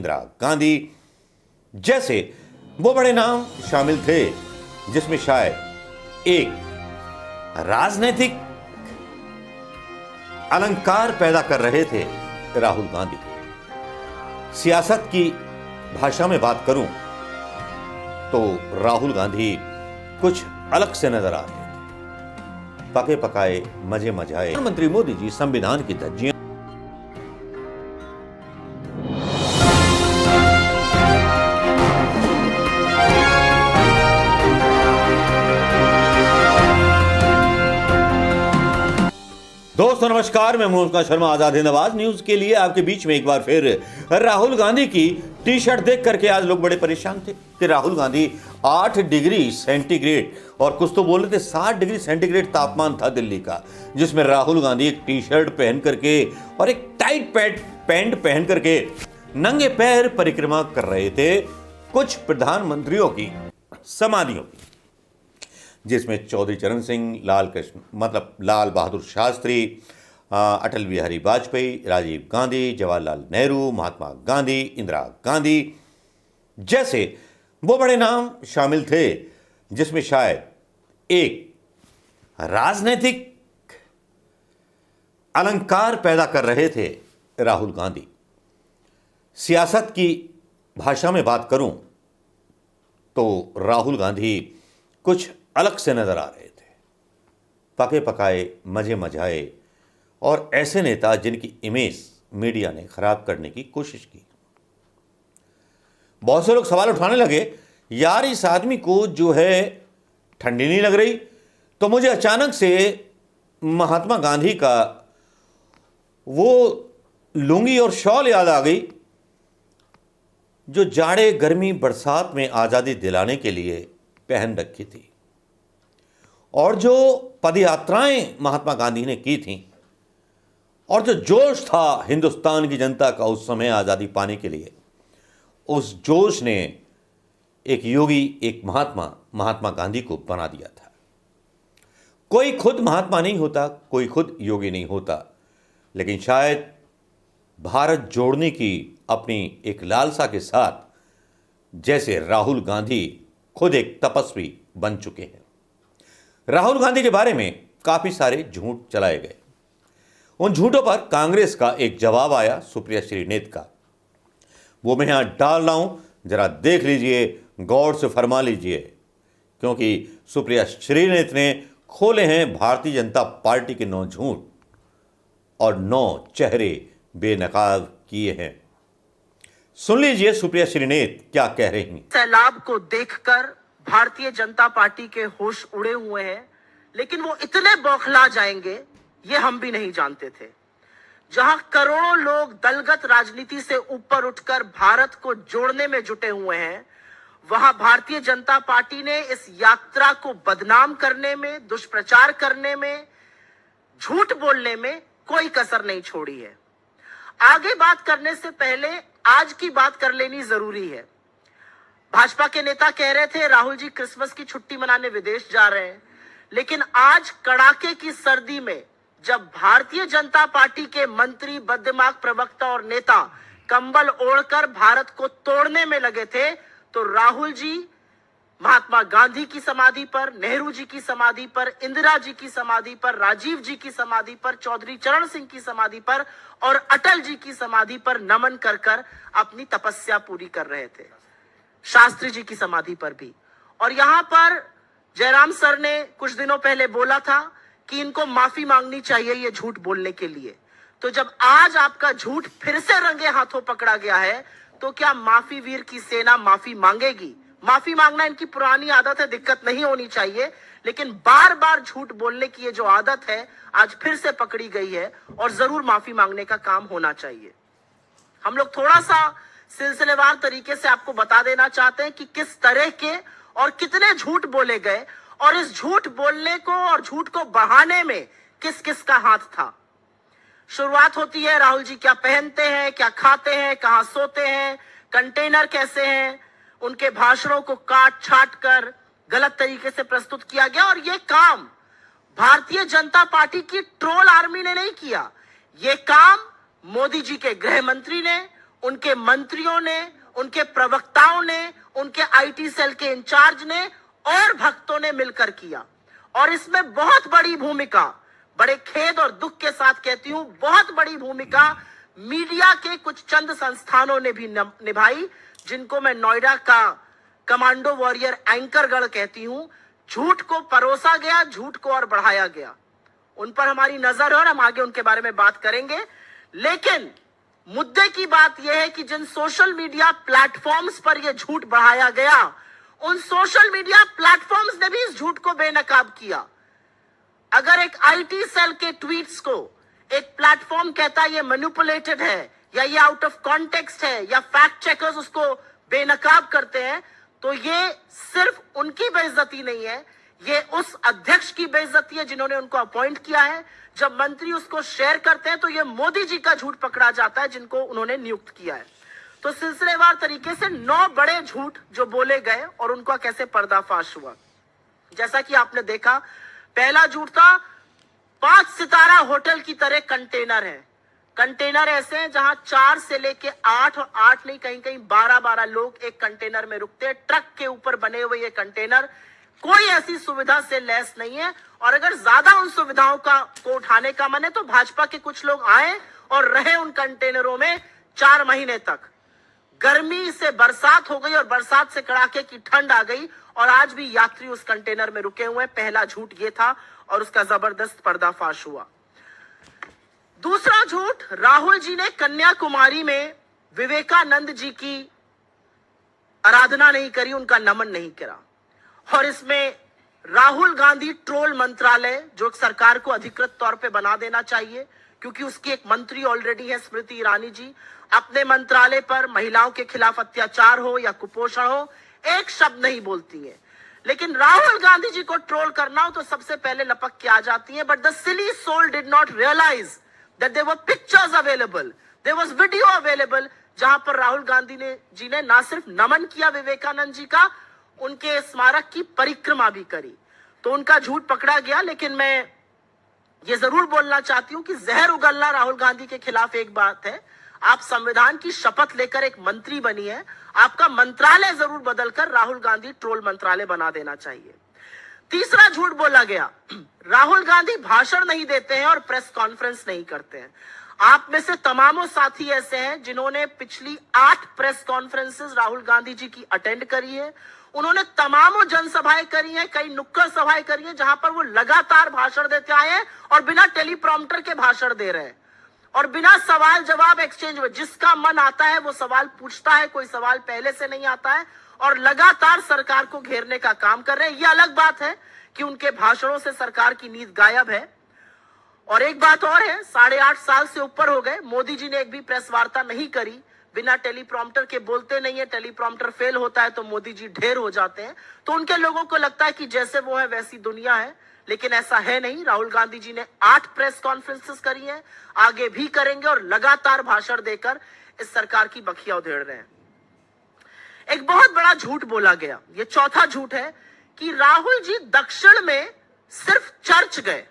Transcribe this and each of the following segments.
इंदिरा गांधी जैसे वो बड़े नाम शामिल थे जिसमें शायद एक राजनीतिक अलंकार पैदा कर रहे थे राहुल गांधी। सियासत की भाषा में बात करूं तो राहुल गांधी कुछ अलग से नजर आ रहे थे। पके पकाए मजे मजाए प्रधानमंत्री मोदी जी संविधान की धज्जियां दोस्तों नमस्कार, मैं मनोज शर्मा आजाद हिंद आवाज न्यूज के लिए आपके बीच में एक बार फिर राहुल गांधी की टी शर्ट देख करके आज लोग बड़े परेशान थे कि राहुल गांधी 8 डिग्री सेंटीग्रेड और कुछ तो बोल रहे थे 60 डिग्री सेंटीग्रेड तापमान था दिल्ली का, जिसमें राहुल गांधी एक टी शर्ट पहन करके और एक टाइट पैंट पहन करके नंगे पैर परिक्रमा कर रहे थे कुछ प्रधानमंत्रियों की समाधियों की, जिसमें चौधरी चरण सिंह, लाल बहादुर शास्त्री, अटल बिहारी वाजपेयी, राजीव गांधी, जवाहरलाल नेहरू, महात्मा गांधी, इंदिरा गांधी जैसे वो बड़े नाम शामिल थे जिसमें शायद एक राजनीतिक अलंकार पैदा कर रहे थे राहुल गांधी। सियासत की भाषा में बात करूं तो राहुल गांधी कुछ अलग से नजर आ रहे थे। पके पकाए मजे मजाए और ऐसे नेता जिनकी इमेज मीडिया ने खराब करने की कोशिश की। बहुत से लोग सवाल उठाने लगे, यार इस आदमी को जो है ठंडी नहीं लग रही, तो मुझे अचानक से महात्मा गांधी का वो लुंगी और शॉल याद आ गई जो जाड़े गर्मी बरसात में आजादी दिलाने के लिए पहन रखी थी, और जो पदयात्राएं महात्मा गांधी ने की थीं, और जो जोश था हिंदुस्तान की जनता का उस समय आज़ादी पाने के लिए, उस जोश ने एक योगी, एक महात्मा गांधी को बना दिया था। कोई खुद महात्मा नहीं होता, कोई खुद योगी नहीं होता, लेकिन शायद भारत जोड़ने की अपनी एक लालसा के साथ जैसे राहुल गांधी खुद एक तपस्वी बन चुके हैं। राहुल गांधी के बारे में काफी सारे झूठ चलाए गए। उन झूठों पर कांग्रेस का एक जवाब आया सुप्रिया श्रीनेत का, वो मैं यहां डाल रहा हूं, जरा देख लीजिए, गौर से फरमा लीजिए, क्योंकि सुप्रिया श्रीनेत ने खोले हैं भारतीय जनता पार्टी के 9 झूठ और 9 चेहरे बेनकाब किए हैं। सुन लीजिए सुप्रिया श्रीनेत क्या कह रही हैं। सैलाब को देखकर भारतीय जनता पार्टी के होश उड़े हुए हैं, लेकिन वो इतने बौखला जाएंगे ये हम भी नहीं जानते थे। जहां करोड़ों लोग दलगत राजनीति से ऊपर उठकर भारत को जोड़ने में जुटे हुए हैं, वहां भारतीय जनता पार्टी ने इस यात्रा को बदनाम करने में, दुष्प्रचार करने में, झूठ बोलने में कोई कसर नहीं छोड़ी है। आगे बात करने से पहले आज की बात कर लेनी जरूरी है। भाजपा के नेता कह रहे थे राहुल जी क्रिसमस की छुट्टी मनाने विदेश जा रहे हैं, लेकिन आज कड़ाके की सर्दी में जब भारतीय जनता पार्टी के मंत्री, बददिमाग प्रवक्ता और नेता कंबल ओढ़कर भारत को तोड़ने में लगे थे, तो राहुल जी महात्मा गांधी की समाधि पर, नेहरू जी की समाधि पर, इंदिरा जी की समाधि पर, राजीव जी की समाधि पर, चौधरी चरण सिंह की समाधि पर और अटल जी की समाधि पर नमन कर कर अपनी तपस्या पूरी कर रहे थे। शास्त्री जी की समाधि पर भी। और यहां पर जयराम सर ने कुछ दिनों पहले बोला था कि इनको माफी मांगनी चाहिए ये झूठ बोलने के लिए। तो जब आज आपका झूठ फिर से रंगे हाथों पकड़ा गया है, तो क्या माफी वीर की सेना माफी मांगेगी? माफी मांगना इनकी पुरानी आदत है, दिक्कत नहीं होनी चाहिए, लेकिन बार बार झूठ बोलने की ये जो आदत है आज फिर से पकड़ी गई है और जरूर माफी मांगने का काम होना चाहिए। हम लोग थोड़ा सा सिलसिलेवार तरीके से आपको बता देना चाहते हैं कि किस तरह के और कितने झूठ बोले गए और इस झूठ बोलने को और झूठ को बढ़ाने में किस किस का हाथ था। शुरुआत होती है राहुल जी क्या पहनते हैं, क्या खाते हैं, कहां सोते हैं, कंटेनर कैसे हैं, उनके भाषणों को काट छाट कर गलत तरीके से प्रस्तुत किया गया। और यह काम भारतीय जनता पार्टी की ट्रोल आर्मी ने नहीं किया, यह काम मोदी जी के गृह मंत्री ने, उनके मंत्रियों ने, उनके प्रवक्ताओं ने, उनके आईटी सेल के इंचार्ज ने और भक्तों ने मिलकर किया। और इसमें बहुत बड़ी भूमिका, बड़े खेद और दुख के साथ कहती हूं, बहुत बड़ी भूमिका मीडिया के कुछ चंद संस्थानों ने भी निभाई, जिनको मैं नोएडा का कमांडो वॉरियर एंकरगढ़ कहती हूं। झूठ को परोसा गया, झूठ को और बढ़ाया गया। उन पर हमारी नजर है और हम आगे उनके बारे में बात करेंगे। लेकिन मुद्दे की बात यह है कि जिन सोशल मीडिया प्लेटफॉर्म्स पर यह झूठ बढ़ाया गया, उन सोशल मीडिया प्लेटफॉर्म्स ने भी इस झूठ को बेनकाब किया। अगर एक आईटी सेल के ट्वीट्स को एक प्लेटफॉर्म कहता है ये मैनिपुलेटेड है या ये आउट ऑफ कॉन्टेक्स्ट है या फैक्ट चेकर्स उसको बेनकाब करते हैं, तो ये सिर्फ उनकी बेइज्जती नहीं है, ये उस अध्यक्ष की बेइज्जती है जिन्होंने उनको अपॉइंट किया है। जब मंत्री उसको शेयर करते हैं तो ये मोदी जी का झूठ पकड़ा जाता है जिनको उन्होंने नियुक्त किया है। तो सिलसिलेवार तरीके से 9 बड़े झूठ जो बोले गए और उनका कैसे पर्दाफाश हुआ। जैसा कि आपने देखा, पहला झूठ था 5 सितारा होटल की तरह कंटेनर है। कंटेनर ऐसे हैं जहां 4 से लेके 8 और 8 नहीं, कहीं कहीं 12-12 लोग एक कंटेनर में रुकते हैं। ट्रक के ऊपर बने हुए ये कंटेनर कोई ऐसी सुविधा से लैस नहीं है। और अगर ज्यादा उन सुविधाओं को उठाने का मन है तो भाजपा के कुछ लोग आए और रहे उन कंटेनरों में 4 महीने तक। गर्मी से बरसात हो गई और बरसात से कड़ाके की ठंड आ गई और आज भी यात्री उस कंटेनर में रुके हुए हैं। पहला झूठ ये था और उसका जबरदस्त पर्दाफाश हुआ। दूसरा झूठ, राहुल जी ने कन्याकुमारी में विवेकानंद जी की आराधना नहीं करी, उनका नमन नहीं करा। और इसमें राहुल गांधी ट्रोल मंत्रालय, जो सरकार को अधिकृत तौर पे बना देना चाहिए, क्योंकि उसकी एक मंत्री ऑलरेडी है स्मृति ईरानी जी, अपने मंत्रालय पर महिलाओं के खिलाफ अत्याचार हो या कुपोषण हो, एक शब्द नहीं बोलती है। लेकिन राहुल गांधी जी को ट्रोल करना हो तो सबसे पहले लपक के आ जाती है। But the silly soul did not realise that there were pictures available, there was video available, जहां पर राहुल गांधी जी ने ना सिर्फ नमन किया विवेकानंद जी का, उनके स्मारक की परिक्रमा भी करी। तो उनका झूठ पकड़ा गया। लेकिन मैं ये जरूर बोलना चाहती हूं कि जहर उगलना राहुल गांधी के खिलाफ एक बात है, आप संविधान की शपथ लेकर एक मंत्री बनी है, आपका मंत्रालय जरूर बदलकर राहुल गांधी ट्रोल मंत्रालय बना देना चाहिए। तीसरा झूठ बोला गया, राहुल गांधी भाषण नहीं देते हैं और प्रेस कॉन्फ्रेंस नहीं करते हैं। आप में से तमामों साथी ऐसे हैं जिन्होंने पिछली 8 प्रेस कॉन्फ्रेंसेस राहुल गांधी जी की अटेंड करी है। उन्होंने तमामों जनसभाएं करी हैं, कई नुक्कड़ सभाएं करी हैं, जहां पर वो लगातार भाषण देते आए हैं और बिना टेलीप्रॉम्प्टर के भाषण दे रहे हैं और बिना सवाल जवाब एक्सचेंज में, जिसका मन आता है वो सवाल पूछता है, कोई सवाल पहले से नहीं आता है और लगातार सरकार को घेरने का काम कर रहे हैं। ये अलग बात है कि उनके भाषणों से सरकार की नींद गायब है। और एक बात और है, 8.5 साल से ऊपर हो गए, मोदी जी ने एक भी प्रेस वार्ता नहीं करी, बिना टेलीप्रॉम्प्टर के बोलते नहीं है। टेलीप्रॉम्प्टर फेल होता है तो मोदी जी ढेर हो जाते हैं। तो उनके लोगों को लगता है कि जैसे वो है वैसी दुनिया है, लेकिन ऐसा है नहीं। राहुल गांधी जी ने 8 प्रेस कॉन्फ्रेंसेस करी हैं, आगे भी करेंगे और लगातार भाषण देकर इस सरकार की बखिया उधेड़ रहे हैं। एक बहुत बड़ा झूठ बोला गया, ये चौथा झूठ है कि राहुल जी दक्षिण में सिर्फ चर्च गए।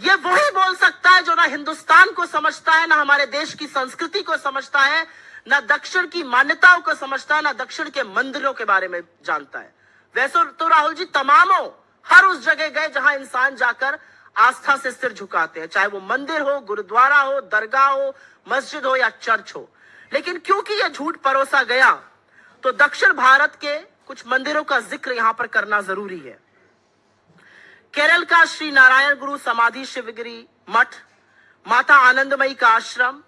ये वही बोल सकता है जो ना हिंदुस्तान को समझता है, ना हमारे देश की संस्कृति को समझता है, ना दक्षिण की मान्यताओं को समझता है, ना दक्षिण के मंदिरों के बारे में जानता है। वैसे तो राहुल जी तमामों हर उस जगह गए जहां इंसान जाकर आस्था से सिर झुकाते हैं, चाहे वो मंदिर हो, गुरुद्वारा हो, दरगाह हो, मस्जिद हो या चर्च हो। लेकिन क्योंकि यह झूठ परोसा गया तो दक्षिण भारत के कुछ मंदिरों का जिक्र यहां पर करना जरूरी है। केरल का श्री नारायण गुरु समाधि शिवगिरी मठ, माता आनंदमयी का आश्रम,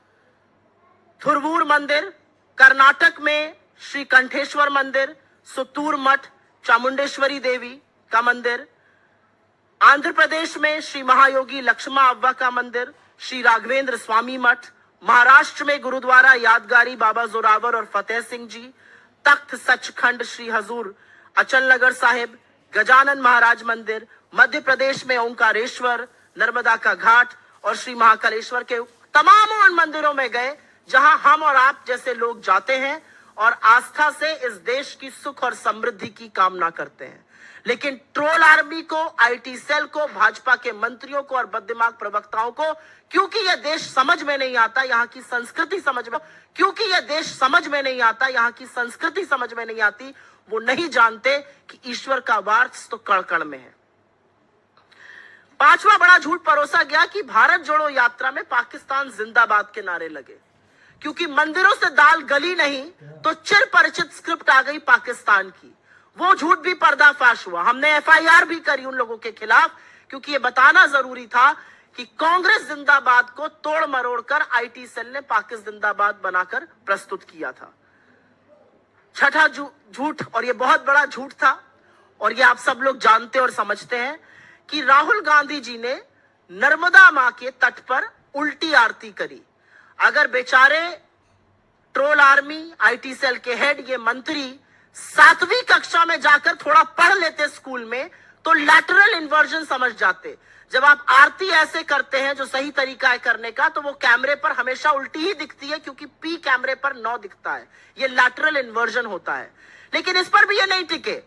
थुरवूर मंदिर, कर्नाटक में श्री कंठेश्वर मंदिर, सुत्तूर मठ, चामुंडेश्वरी देवी का मंदिर, आंध्र प्रदेश में श्री महायोगी लक्ष्मा अव्वा का मंदिर, श्री राघवेंद्र स्वामी मठ, महाराष्ट्र में गुरुद्वारा यादगारी बाबा जोरावर और फतेह सिंह जी, तख्त सचखंड श्री हजूर अचलनगर साहिब, गजानन महाराज मंदिर, मध्य प्रदेश में ओंकारेश्वर, नर्मदा का घाट और श्री महाकालेश्वर के तमाम उन मंदिरों में गए जहां हम और आप जैसे लोग जाते हैं और आस्था से इस देश की सुख और समृद्धि की कामना करते हैं। लेकिन ट्रोल आर्मी को, आईटी सेल को, भाजपा के मंत्रियों को और बददिमाग प्रवक्ताओं को, क्योंकि यह देश समझ में नहीं आता, यहाँ की संस्कृति समझ में, क्योंकि यह देश समझ में नहीं आता, यहाँ की संस्कृति समझ में नहीं आती, वो नहीं जानते कि ईश्वर का वास तो कण कण में है। पांचवा बड़ा झूठ परोसा गया कि भारत जोड़ो यात्रा में पाकिस्तान जिंदाबाद के नारे लगे, क्योंकि मंदिरों से दाल गली नहीं तो चिर परिचित स्क्रिप्ट आ गई पाकिस्तान की। वो झूठ भी पर्दाफाश हुआ। हमने एफआईआर भी करी उन लोगों के खिलाफ, क्योंकि ये बताना जरूरी था कि कांग्रेस जिंदाबाद को तोड़ मरोड़ कर आईटी सेल ने पाकिस्तान जिंदाबाद बनाकर प्रस्तुत किया था। छठा झूठ, और ये बहुत बड़ा झूठ था और ये आप सब लोग जानते और समझते हैं, कि राहुल गांधी जी ने नर्मदा मां के तट पर उल्टी आरती करी। अगर बेचारे ट्रोल आर्मी, आईटी सेल के हेड, ये मंत्री 7वीं कक्षा में जाकर थोड़ा पढ़ लेते स्कूल में तो लैटरल इन्वर्जन समझ जाते। जब आप आरती ऐसे करते हैं जो सही तरीका है करने का, तो वो कैमरे पर हमेशा उल्टी ही दिखती है, क्योंकि पी कैमरे पर 9 दिखता है। ये लैटरल इन्वर्जन होता है। लेकिन इस पर भी ये नहीं टिके।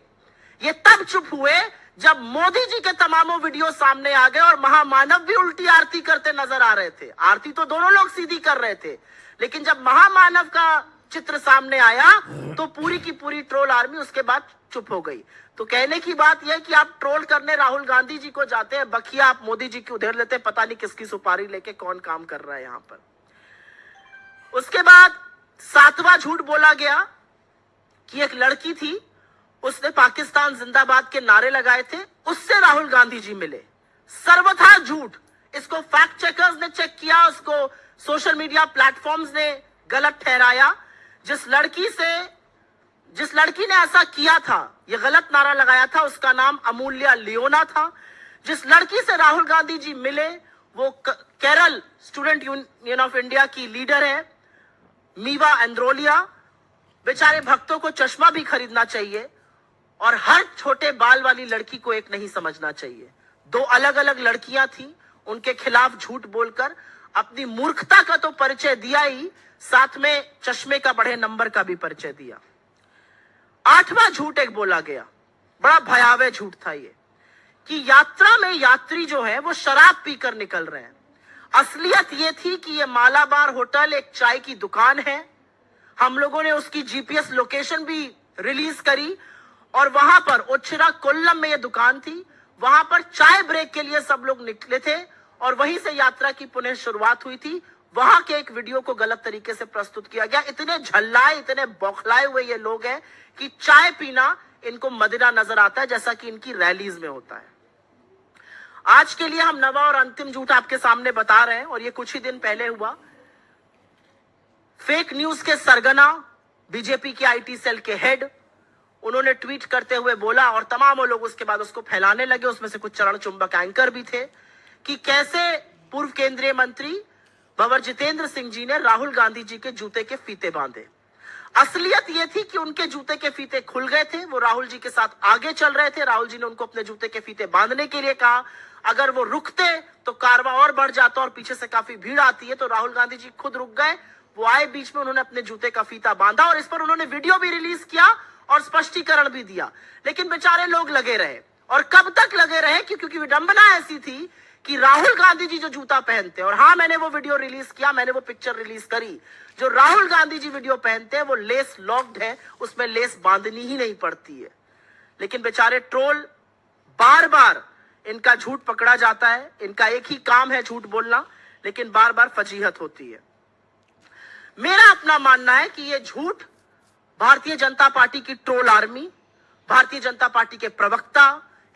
ये तब चुप हुए जब मोदी जी के तमामों वीडियो सामने आ गए और महामानव भी उल्टी आरती करते नजर आ रहे थे। आरती तो दोनों लोग सीधी कर रहे थे, लेकिन जब महामानव का चित्र सामने आया तो पूरी की पूरी ट्रोल आर्मी उसके बाद चुप हो गई। तो कहने की बात यह कि आप ट्रोल करने राहुल गांधी जी को जाते हैं, बखिया आप मोदी जी की उधेड़ लेते, पता नहीं किसकी सुपारी लेके कौन काम कर रहा है यहां पर। उसके बाद 7वां झूठ बोला गया कि एक लड़की थी, उसने पाकिस्तान जिंदाबाद के नारे लगाए थे, उससे राहुल गांधी जी मिले। सर्वथा झूठ। इसको फैक्ट चेकर्स ने चेक किया, उसको सोशल मीडिया प्लेटफॉर्म्स ने गलत ठहराया। जिस लड़की ने ऐसा किया था, यह गलत नारा लगाया था, उसका नाम अमूल्या लियोना था। जिस लड़की से राहुल गांधी जी मिले वो Kerala student union of India की लीडर है, मीवा एंड्रोलिया। बेचारे भक्तों को चश्मा भी खरीदना चाहिए और हर छोटे बाल वाली लड़की को एक नहीं समझना चाहिए। 2 अलग अलग लड़कियां थी, उनके खिलाफ झूठ बोलकर अपनी मूर्खता का तो परिचय दिया ही, साथ में चश्मे का बढ़े नंबर का भी परिचय दिया। 8वां झूठ एक बोला गया, बड़ा भयावह झूठ था ये, कि यात्रा में यात्री जो है वो शराब पीकर निकल रहे हैं। असलियत ये थी कि ये मालाबार होटल एक चाय की दुकान है। हम लोगों ने उसकी जीपीएस लोकेशन भी रिलीज करी और वहां पर ओचिरा कोल्लम में ये दुकान थी। वहां पर चाय ब्रेक के लिए सब लोग निकले थे और वहीं से यात्रा की पुनः शुरुआत हुई थी। वहां के एक वीडियो को गलत तरीके से प्रस्तुत किया गया। इतने झल्लाए, इतने बौखलाए हुए ये लोग हैं कि चाय पीना इनको मदिरा नजर आता है, जैसा कि इनकी रैलीज में होता है। आज के लिए हम नवा और अंतिम झूठ आपके सामने बता रहे हैं और ये कुछ ही दिन पहले हुआ। फेक न्यूज के सरगना बीजेपी के आईटी सेल के हेड, उन्होंने ट्वीट करते हुए बोला और तमाम लोग उसके बाद उसको फैलाने लगे, उसमें से कुछ चरण चुंबक एंकर भी थे, कि कैसे पूर्व केंद्रीय मंत्री भंवर जितेंद्र सिंह जी ने राहुल गांधी जी के जूते के फीते बांधे। असलियत यह थी कि उनके जूते के फीते खुल गए थे, वो राहुल जी के साथ आगे चल रहे थे। राहुल जी ने उनको अपने जूते के फीते बांधने के लिए कहा। अगर वो रुकते तो कारवां और बढ़ जाता और पीछे से काफी भीड़ आती है, तो राहुल गांधी जी खुद रुक गए। वो आए, बीच में उन्होंने अपने जूते का फीता बांधा और इस पर उन्होंने वीडियो भी रिलीज किया और स्पष्टीकरण भी दिया। लेकिन बेचारे लोग लगे रहे, और कब तक लगे रहे, क्योंकि विडंबना ऐसी थी कि राहुल गांधी जी जो जूता पहनते हैं, और हाँ मैंने वो वीडियो रिलीज किया, मैंने वो पिक्चर रिलीज करी, जो राहुल गांधी जी वीडियो पहनते हैं वो लेस लॉक्ड है, उसमें लेस बांधनी ही नहीं पड़ती है। लेकिन बेचारे ट्रोल बार बार इनका झूठ पकड़ा जाता है, इनका एक ही काम है झूठ बोलना, लेकिन बार बार फजीहत होती है। मेरा अपना मानना है कि ये झूठ भारतीय जनता पार्टी की troll army, Bharatiya Janata party के प्रवक्ता,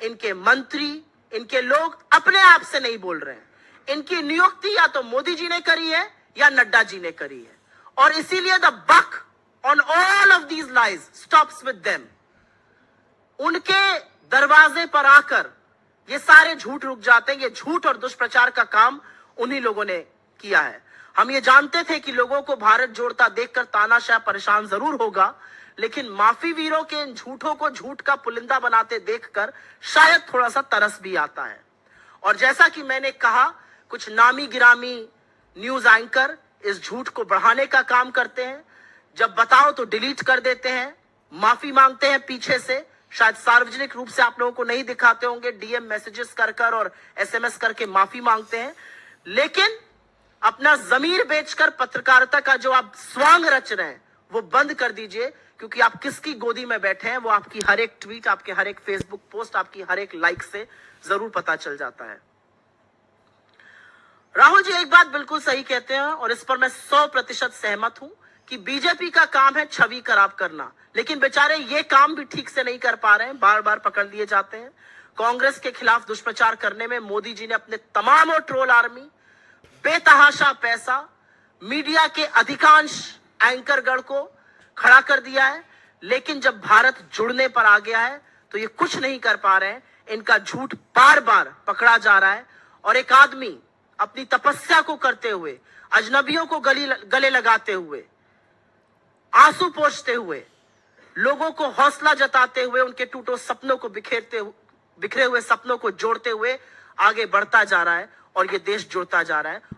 इनके मंत्री, इनके लोग अपने आप से नहीं बोल रहे हैं। इनकी नियुक्ति या तो मोदी जी ने करी है या नड्डा जी ने करी है, और इसीलिए the buck on all of these lies stops with them. उनके दरवाजे पर आकर ये सारे झूठ रुक जाते हैं। ये झूठ और दुष्प्रचार का काम उन्हीं लोगों ने किया है। हम ये जानते थे कि लोगों को भारत जोड़ता देखकर तानाशाह परेशान जरूर होगा, लेकिन माफी वीरों के इन झूठों को झूठ का पुलिंदा बनाते देखकर शायद थोड़ा सा तरस भी आता है। और जैसा कि मैंने कहा, कुछ नामी गिरामी न्यूज एंकर इस झूठ को बढ़ाने का काम करते हैं। जब बताओ तो डिलीट कर देते हैं, माफी मांगते हैं पीछे से, शायद सार्वजनिक रूप से आप लोगों को नहीं दिखाते होंगे, डीएम मैसेजेस कर और एसएमएस करके माफी मांगते हैं, लेकिन अपना जमीर बेचकर पत्रकारिता का जो आप स्वांग रच रहे हैं वो बंद कर दीजिए, क्योंकि आप किसकी गोदी में बैठे हैं वो आपकी हर एक ट्वीट, आपके हर एक फेसबुक पोस्ट, आपकी हर एक लाइक से जरूर पता चल जाता है। राहुल जी एक बात बिल्कुल सही कहते हैं और इस पर मैं 100% सहमत हूं कि बीजेपी का काम है छवि खराब करना, लेकिन बेचारे ये काम भी ठीक से नहीं कर पा रहे हैं, बार बार पकड़ लिए जाते हैं। कांग्रेस के खिलाफ दुष्प्रचार करने में मोदी जी ने अपने तमाम ट्रोल आर्मी, बेतहाशा पैसा, मीडिया के अधिकांश एंकरगण को खड़ा कर दिया है, लेकिन जब भारत जुड़ने पर आ गया है तो ये कुछ नहीं कर पा रहे हैं। इनका झूठ बार बार पकड़ा जा रहा है और एक आदमी अपनी तपस्या को करते हुए, अजनबियों को गले लगाते हुए, आंसू पोंछते हुए, लोगों को हौसला जताते हुए, उनके टूटे सपनों को बिखरे हुए सपनों को जोड़ते हुए आगे बढ़ता जा रहा है और ये देश जुड़ता जा रहा है।